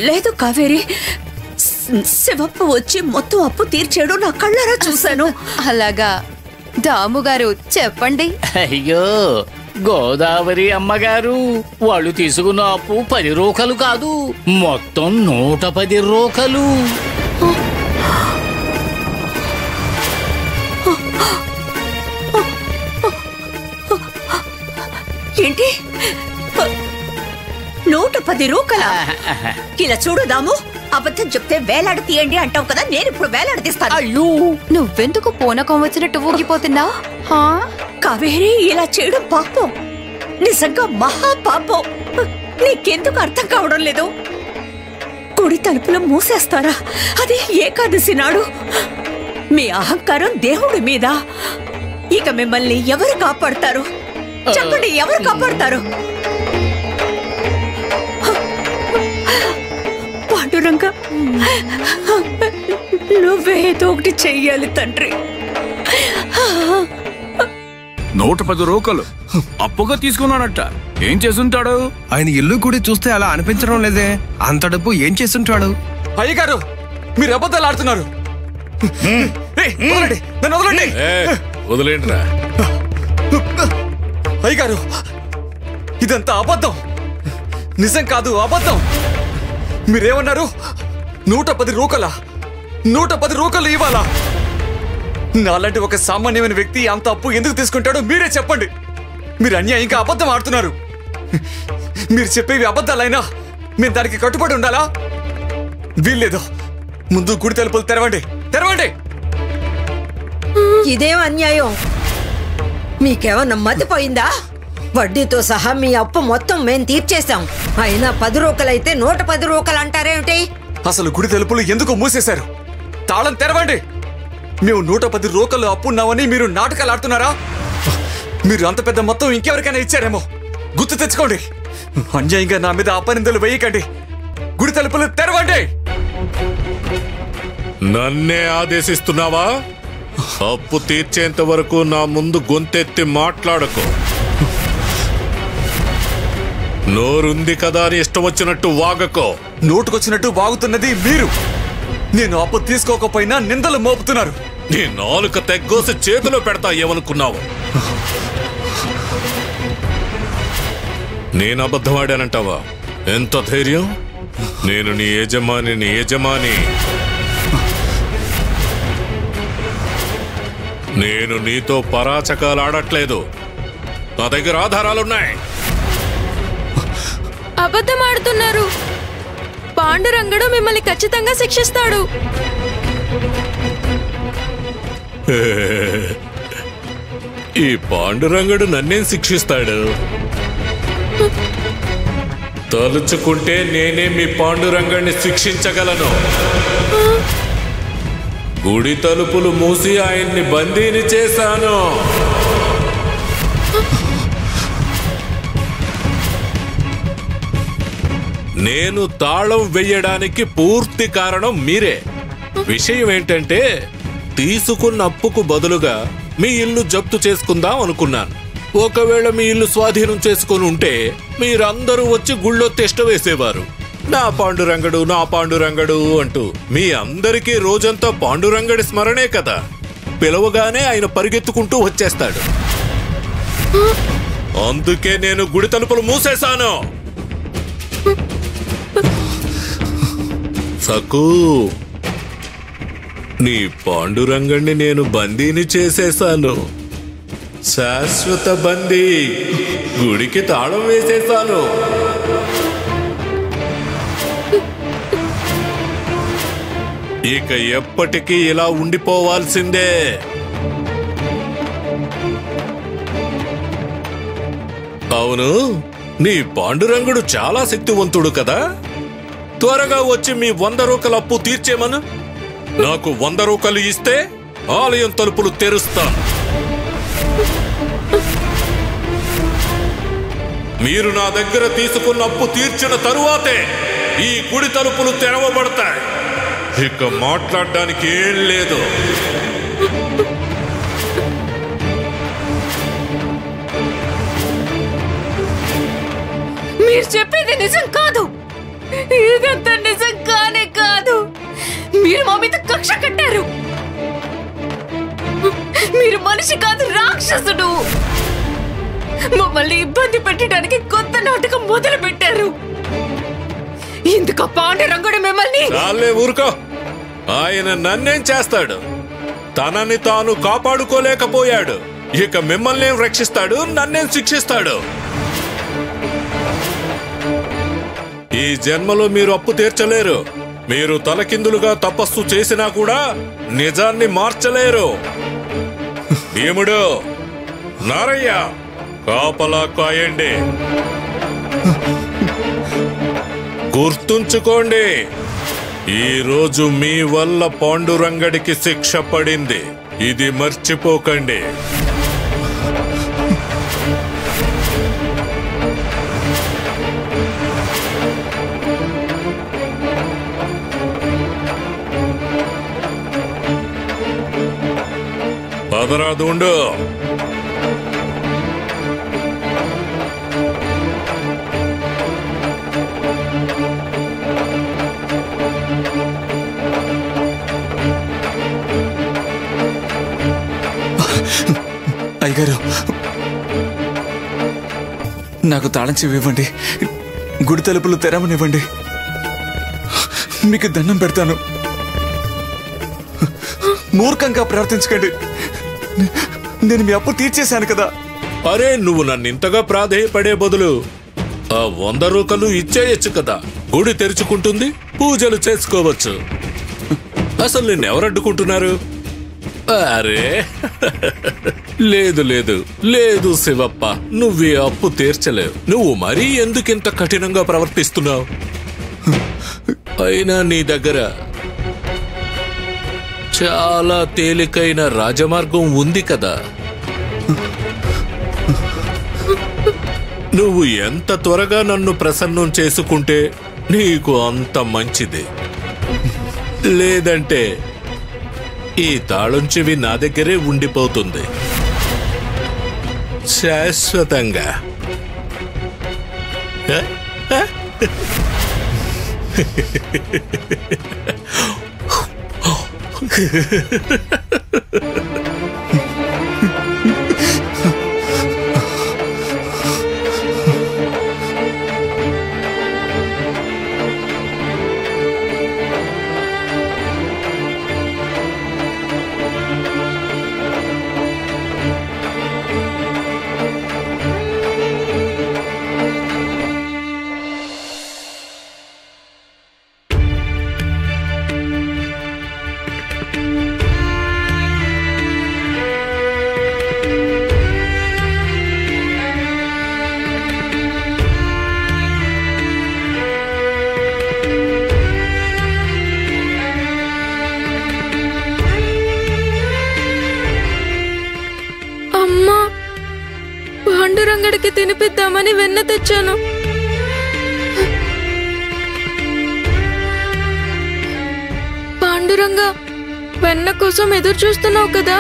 లేదు కావేరి, శివప్ప వచ్చి మొత్తం అప్పు తీర్చాడు, నా కళ్ళారా చూశాను. అలాగా? దాముగారు చెప్పండి. అయ్యో గోదావరి అమ్మగారు, వాళ్ళు తీసుకున్న అప్పు 10 రూకలు కాదు, మొత్తం 110 రూకలు. ఏంటి 110 రూకలా? ఇలా చూడుదాము, అబద్ధం చెప్తే వేలాడి తీయండి అంటావు కదా, నేను ఇప్పుడు వేలాడి తీస్తాను. అయ్యో నువ్వెందుకు పూనకం వచ్చినట్టు ఊగిపోతున్నావు? కావేరి, ఇలా చేయడం పాపం, నిజంగా మహా పాపం. నీకెందుకు అర్థం కావడం లేదు? గుడి తలుపులు మూసేస్తారా? అది ఏకాదశి నాడు. మీ అహంకారం దేవుడి మీద. ఇక మిమ్మల్ని ఎవరు కాపాడతారు చెప్పండి, ఎవరు కాపాడతారు? పాండురంగ, నువ్వేదో ఒకటి చెయ్యాలి తండ్రి. 110 రూకలు అప్పుగా తీసుకున్నాడట. ఏం చేసుంటాడు? ఆయన ఇల్లు కూడా చూస్తే అలా అనిపించడం లేదే. అంత డబ్బు ఏం చేసుంటాడు? అయ్యగారు, మీరు అబద్ధాలు ఆడుతున్నారు. వదిలేండిరా అయ్యగారు, ఇదంతా అబద్ధం, నిజం కాదు, అబద్ధం. మీరేమన్నారు? 110 రూకలా? 110 రూకలు ఇవ్వాలా? నాలాంటి ఒక సామాన్యమైన వ్యక్తి అంత అప్పు ఎందుకు తీసుకుంటాడో మీరే చెప్పండి. మీరు అన్యాయంగా అబద్ధం ఆడుతున్నారు. మీరు చెప్పేవి అబద్ధాలైనా మేము దానికి కట్టుబడి ఉండాలా? వీల్లేదు. ముందు గుడి తలుపులు తెరవండి, తెరవండి. ఇదేం అన్యాయం? మీకేమన్నా మతిపోయిందా? వడ్డీతో సహా మీ అప్పు మొత్తం మేం తీర్చేశాం. అయినా 10 రూకలైతే 110 రూకలు అంటారేమిటి? అసలు గుడి తలుపులు ఎందుకు మూసేశారు? తాళం తెరవండి. మేము 110 రూకలు అప్పున్నామని మీరు నాటకాలు ఆడుతున్నారా? మీరు అంత పెద్ద మొత్తం ఇంకెవరికైనా ఇచ్చారేమో, గుర్తు తెచ్చుకోండి. అన్యాయంగా నా మీద అపనిందలు వేయకండి. గుడి తలుపులు తెరవండి. నన్నే ఆదేశిస్తున్నావా? అప్పు తీర్చేంత వరకు నా ముందు గొంతెత్తి మాట్లాడకు. నోరుంది కదా అని ఇష్టం వచ్చినట్టు వాగకో. నోటుకొచ్చినట్టు వాగుతున్నది మీరు. నేను అప్పు తీసుకోకపోయినా నిందలు మోపుతున్నారు. నీ నాలుక తెగ్గోసి చేతిలో పెడతా ఏమనుకున్నావు? నేను అబద్ధమాడానంటావా? ఎంత ధైర్యం? నేను నీ యజమాని. నేను నీతో పరాచకాలు ఆడట్లేదు. నా దగ్గర ఆధారాలున్నాయి. అబద్ధం ఆడుతున్నారు. పాండురంగడు మిమ్మల్ని ఖచ్చితంగా శిక్షిస్తాడు. ఈ పాండురంగడు నన్నేం శిక్షిస్తాడు? తలుచుకుంటే నేనే మీ పాండురంగడిని శిక్షించగలను. గుడి తలుపులు మూసి ఆయన్ని బందీని చేశాను. నేను తాళం వెయ్యడానికి పూర్తి కారణం మీరే. విషయం ఏంటంటే, తీసుకున్న అప్పుకు బదులుగా మీ ఇల్లు జప్తు చేసుకుందాం అనుకున్నాను. ఒకవేళ మీ ఇల్లు స్వాధీనం చేసుకుని ఉంటే మీరందరూ వచ్చి గుళ్ళో తిష్ట వేసేవారు. నా పాండురంగడు అంటూ. మీ అందరికీ రోజంతా పాండురంగడి స్మరణే కదా. పిలవగానే ఆయన పరిగెత్తుకుంటూ వచ్చేస్తాడు. అందుకే నేను గుడి తలుపులు మూసేశాను. సకు, నీ పాండురంగడిని నేను బందీని చేసేశాను. శాశ్వత బందీ. గుడికి తాళం వేసేశాను. ఇక ఎప్పటికీ ఇలా ఉండిపోవాల్సిందే. అవును, నీ పాండురంగుడు చాలా శక్తివంతుడు కదా. త్వరగా వచ్చి మీ 100 రూకల అప్పు తీర్చేమను. నాకు 100 రూకలు ఇస్తే ఆలయం తలుపులు తెరుస్తాను. మీరు నా దగ్గర తీసుకున్న అప్పు తీర్చిన తరువాతే ఈ గుడి తలుపులు తెరవబడతాయి. ఇక మాట్లాడడానికి ఏం లేదు. మీరు చెప్పేది నిజం కాదు. ఇదంతా నిజం మనిషి కాదు, రాక్షసుడు. మమ్మల్ని ఇబ్బంది పెట్టడానికి కొత్త నాటకం మొదలు పెట్టారు. ఇందుక పాండురంగుడు మిమ్మల్ని. చాలే ఊరుకో. ఆయన నన్నేం చేస్తాడు? తనని తాను కాపాడుకోలేకపోయాడు. ఇక మిమ్మల్ని రక్షిస్తాడు, నన్నేం శిక్షిస్తాడు? ఈ జన్మలో మీరు అప్పు తీర్చలేరు. మీరు తలకిందులుగా తపస్సు చేసినా కూడా నిజాన్ని మార్చలేరు. భీముడు, నారయ్య, కాపలా కాయండి. గుర్తుంచుకోండి, ఈ రోజు మీ వల్ల పాండురంగడికి శిక్ష పడింది. ఇది మర్చిపోకండి. పదరాదు ఉండు. అయ్యగారు, నాకు తాళం చెవి ఇవ్వండి. గుడి తలుపులు తెరవనివ్వండి. మీకు దండం పెడతాను. మూర్ఖంగా ప్రార్థించకండి. నేను మీ అప్పు తీర్చేశాను కదా. అరే, నువ్వు నన్ను ఇంతగా ప్రాధేయపడే బదులు ఆ 100 రూకలు ఇచ్చేయచ్చు కదా. గుడి తెరుచుకుంటుంది, పూజలు చేసుకోవచ్చు. అసలు నిన్నెవరు అడ్డుకుంటున్నారు? అరే లేదు లేదు లేదు శివప్ప, నువ్వు అప్పు తీర్చలేవు. నువ్వు మరీ ఎందుకింత కఠినంగా ప్రవర్తిస్తున్నావు? అయినా నీ దగ్గర చాలా తేలికైన రాజమార్గం ఉంది కదా. నువ్వు ఎంత త్వరగా నన్ను ప్రసన్నం చేసుకుంటే నీకు అంత మంచిది. లేదంటే ఈ తాళం చెవి నా దగ్గరే ఉండిపోతుంది శాశ్వతంగా. పాండురంగడికి తినిపిద్దామని వెన్న తెచ్చాను. పాండురంగ, వెన్న కోసం ఎదురు చూస్తున్నావు కదా?